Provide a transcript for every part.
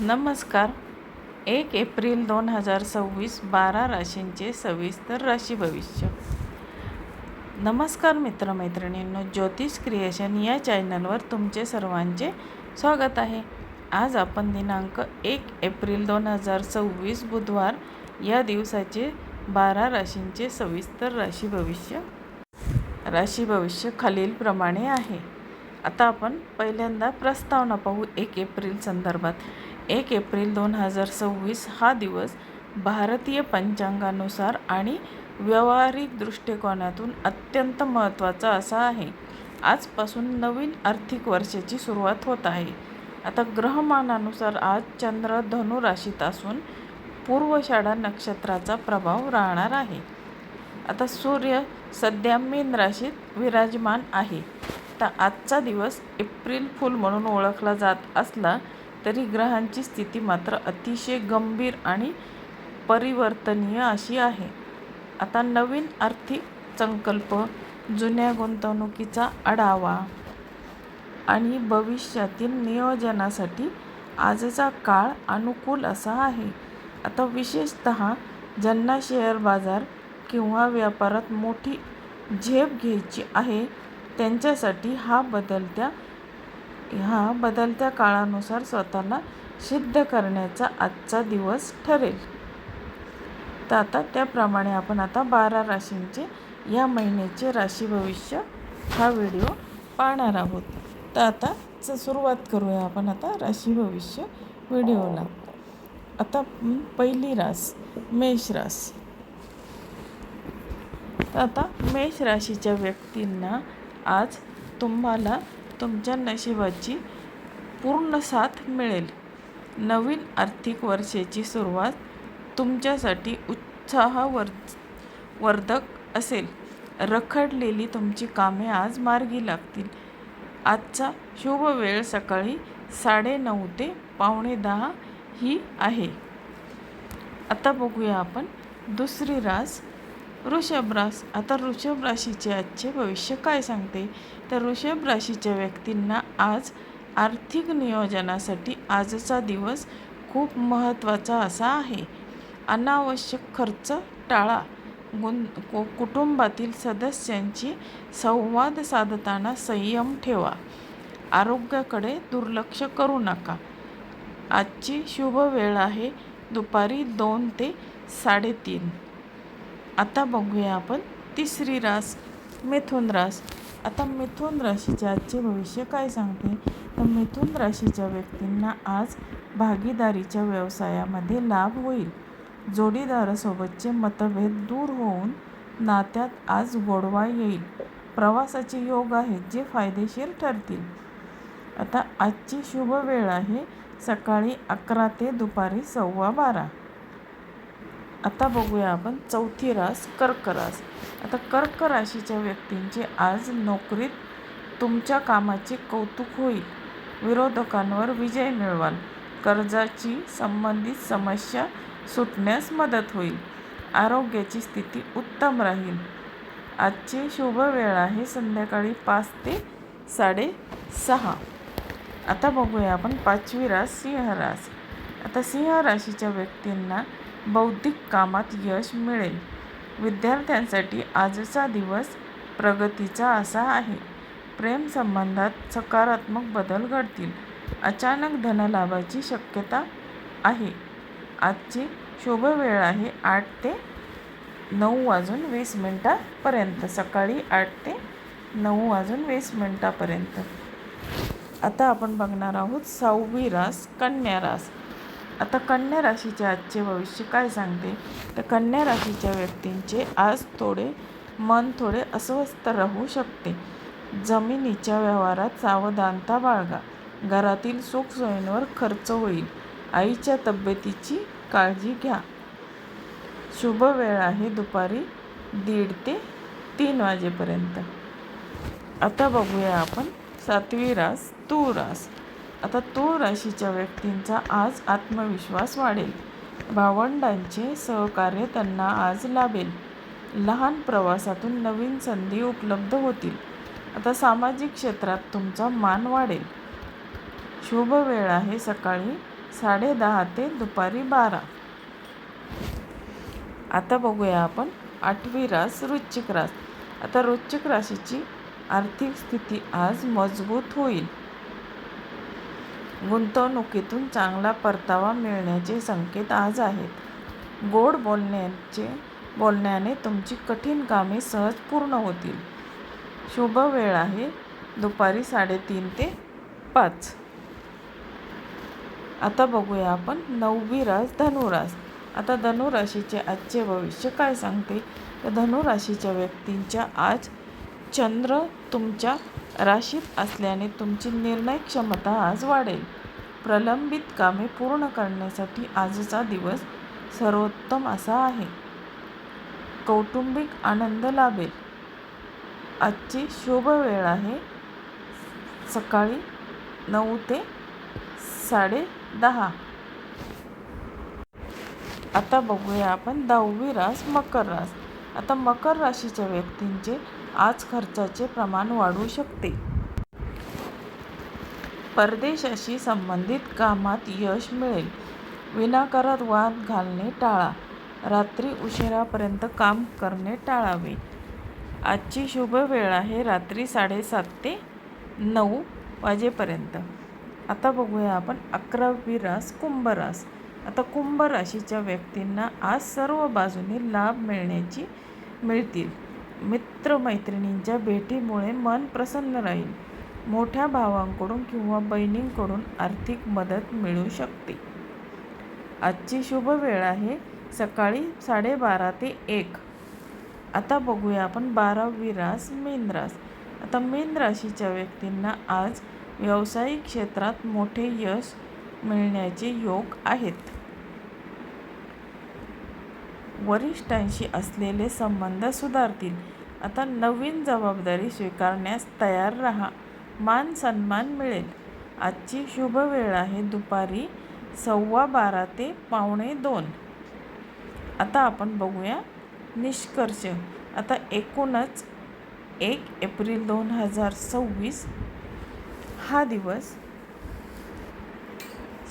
नमस्कार. 1 एप्रिल 2026 12 राशींचे सविस्तर राशी भविष्य. नमस्कार मित्रमैत्रिणींनो, ज्योतिष क्रिएशन या चॅनलवर तुमचे सर्वांचे स्वागत आहे. आज आपण दिनांक 1 एप्रिल 2026 बुधवार या दिवसाचे 12 राशींचे सविस्तर राशी भविष्य खालीलप्रमाणे आहे. आता आपण पहिल्यांदा प्रस्तावना पाहू. 1 एप्रिल संदर्भात 1 एप्रिल 2026 हा दिवस भारतीय पंचांगानुसार आणि व्यावहारिक दृष्टिकोनातून अत्यंत महत्त्वाचा असा आहे. आजपासून नवीन आर्थिक वर्षाची सुरुवात होत आहे. आता ग्रहमानानुसार आज चंद्र धनु राशीत असून पूर्वाषाढा नक्षत्राचा प्रभाव राहणार आहे. आता सूर्य सध्या मीन राशीत विराजमान आहे. तर आजचा दिवस एप्रिल फूल म्हणून ओळखला जात असला तरी ग्रहांची स्थिती मात्र अतिशय गंभीर आणि परिवर्तनीय अशी आहे. आता नवीन आर्थिक संकल्प, जुन्या गुंतवणुकीचा आढावा आणि भविष्यातील नियोजनासाठी आजचा काळ अनुकूल असा आहे. आता विशेषतः ज्यांना शेअर बाजार किंवा व्यापारात मोठी झेप घ्यायची आहे त्यांच्यासाठी हा बदलत्या काळानुसार स्वतःला सिद्ध करण्याचा आजचा दिवस ठरेल. तर आता त्याप्रमाणे आपण आता 12 राशींचे या महिन्याचे राशी भविष्य हा व्हिडिओ पाहणार आहोत. तर आता सुरुवात करूया आपण आता राशी भविष्य व्हिडिओला. आता पहिली रास मेष रास. तर आता मेष राशीच्या व्यक्तींना आज तुम्हाला तुमच्या नशिबाची पूर्ण साथ मिळेल. नवीन आर्थिक वर्षाची सुरुवात तुमच्यासाठी उत्साहवर्धक असेल. रखडलेली तुमची कामे आज मार्गी लागतील. आजचा शुभ वेळ सकाळी 9:30 ते 9:45 ही आहे. आता बघूया आपण दुसरी रास वृषभ रास. आता वृषभ राशीचे आजचे भविष्य काय सांगते. तर वृषभ राशीच्या व्यक्तींना आज आर्थिक नियोजनासाठी आजचा दिवस खूप महत्त्वाचा असा आहे. अनावश्यक खर्च टाळा. कुटुंबातील सदस्यांशी संवाद साधताना संयम ठेवा. आरोग्याकडे दुर्लक्ष करू नका. आजची शुभ वेळ आहे दुपारी 2 ते 3:30. आता बघूया आपण तिसरी रास मिथुन रास. आता मिथुन राशीच्या आजचे भविष्य काय सांगते. तर मिथुन राशीच्या व्यक्तींना आज भागीदारीच्या व्यवसायामध्ये लाभ होईल. जोडीदारासोबतचे मतभेद दूर होऊन नात्यात आज गोडवा येईल. प्रवासाचे योग आहेत जे फायदेशीर ठरतील. आता आजची शुभ वेळ आहे सकाळी 11 ते दुपारी 12:15. आता बघूया आपण चौथी रास कर्क रास. आता कर्क राशीच्या व्यक्तींचे आज नोकरीत तुमच्या कामाचे कौतुक होईल. विरोधकांवर विजय मिळवाल. कर्जाची संबंधित समस्या सुटण्यास मदत होईल. आरोग्याची स्थिती उत्तम राहील. आजची शुभ वेळ आहे संध्याकाळी 5 ते 6:30. आता बघूया आपण पाचवी रास सिंह रास. आता सिंह राशीच्या व्यक्तींना बौद्धिक कामात यश मिळेल. विद्यार्थ्यांसाठी आजचा दिवस प्रगतीचा असा आहे. प्रेम संबंधात सकारात्मक बदल घडतील. अचानक धनलाभाची शक्यता आहे. आजची शुभ वेळ आहे 8 ते 9:20 पर्यंत. सकाळी 8 ते 9:20 पर्यंत. आता आपण बघणार आहोत 6वी रास कन्या रास. आता कन्या राशीच्या आजचे भविष्य काय सांगते. तर कन्या राशीच्या व्यक्तींचे आज मन थोडे अस्वस्थ राहू शकते. जमिनीच्या व्यवहारात सावधानता बाळगा. घरातील सुखसोयींवर खर्च होईल. आईच्या तब्येतीची काळजी घ्या. शुभ वेळ आहे दुपारी 1:30 ते 3 वाजेपर्यंत. आता बघूया आपण 7वी रास तूळ रास. आता तूळ राशीच्या व्यक्तींचा आज आत्मविश्वास वाढेल. भावंडांचे सहकार्य त्यांना आज लाभेल. लहान प्रवासातून नवीन संधी उपलब्ध होतील. आता सामाजिक क्षेत्रात तुमचा मान वाढेल. शुभ वेळ आहे सकाळी 10:30 ते दुपारी 12. आता बघूया आपण 8वी रास वृश्चिक रास. आता वृश्चिक राशीची आर्थिक स्थिती आज मजबूत होईल. गुंतवणुकीतून चांगला परतावा मिळण्याचे संकेत आज आहेत. गोड बोलण्याने तुमची कठीण कामे सहज पूर्ण होतील. शुभ वेळ आहे दुपारी 3:30 ते 5. आता बघूया आपण 9वी रास धनुरास. आता धनुराशीचे आजचे भविष्य काय सांगते, तर धनुराशीच्या व्यक्तींच्या आज चंद्र तुमच्या राशीत असल्याने तुमची निर्णय क्षमता आज वाढेल. प्रलंबित कामे पूर्ण करण्यासाठी आजचा दिवस सर्वोत्तम असा आहे. कौटुंबिक आनंद लाभेल. आजची शुभ वेळ आहे सकाळी 9 ते 10:30. आता बघूया आपण 10वी रास मकर रास. आता मकर राशीच्या व्यक्तींचे आज खर्चाचे प्रमाण वाढू शकते. परदेशाशी संबंधित कामात यश मिळेल. विनाकारण वाद घालणे टाळा. रात्री उशिरापर्यंत काम करणे टाळावे. आजची शुभ वेळ आहे रात्री 7:30 ते 9 वाजेपर्यंत. आता बघूया आपण 11वी रास कुंभ रास. आता कुंभ राशीच्या व्यक्तींना आज सर्व बाजूने लाभ मिळतील. मित्रमैत्रिणींच्या भेटीमुळे मन प्रसन्न राहील. मोठ्या भावांकडून किंवा बहिणींकडून आर्थिक मदत मिळू शकते. आजची शुभ वेळ आहे सकाळी 12:30 ते 1. आता बघूया आपण 12वी रास मीन रास. आता मीन राशीच्या व्यक्तींना आज व्यावसायिक क्षेत्रात मोठे यश मिळण्याचे योग आहेत. वरिष्ठांशी असलेले संबंध सुधारतील. आता नवीन जबाबदारी स्वीकारण्यास तयार राहा. मान सन्मान मिळेल. आजची शुभ वेळ आहे दुपारी 12:15 ते 1:45. आता आपण बघूया निष्कर्ष. आता एकूणच 1 एप्रिल 2026 हा दिवस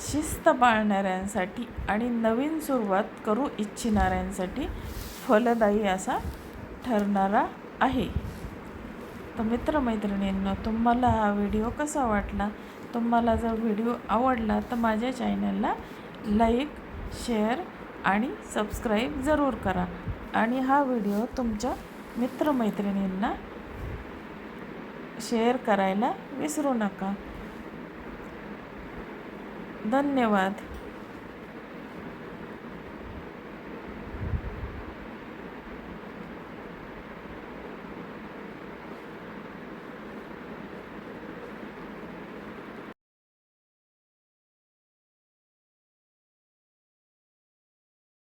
शिस्त पाळणाऱ्यांसाठी आणि नवीन सुरुवात करू इच्छिणाऱ्यांसाठी फलदायी असा ठरणारा आहे. तर मित्रमैत्रिणींनो, तुम्हाला हा व्हिडिओ कसा वाटला? तुम्हाला जर व्हिडिओ आवडला तर माझ्या चॅनलला लाईक, शेअर आणि सबस्क्राईब जरूर करा. आणि हा व्हिडिओ तुमच्या मित्रमैत्रिणींना शेअर करायला विसरू नका. धन्यवाद.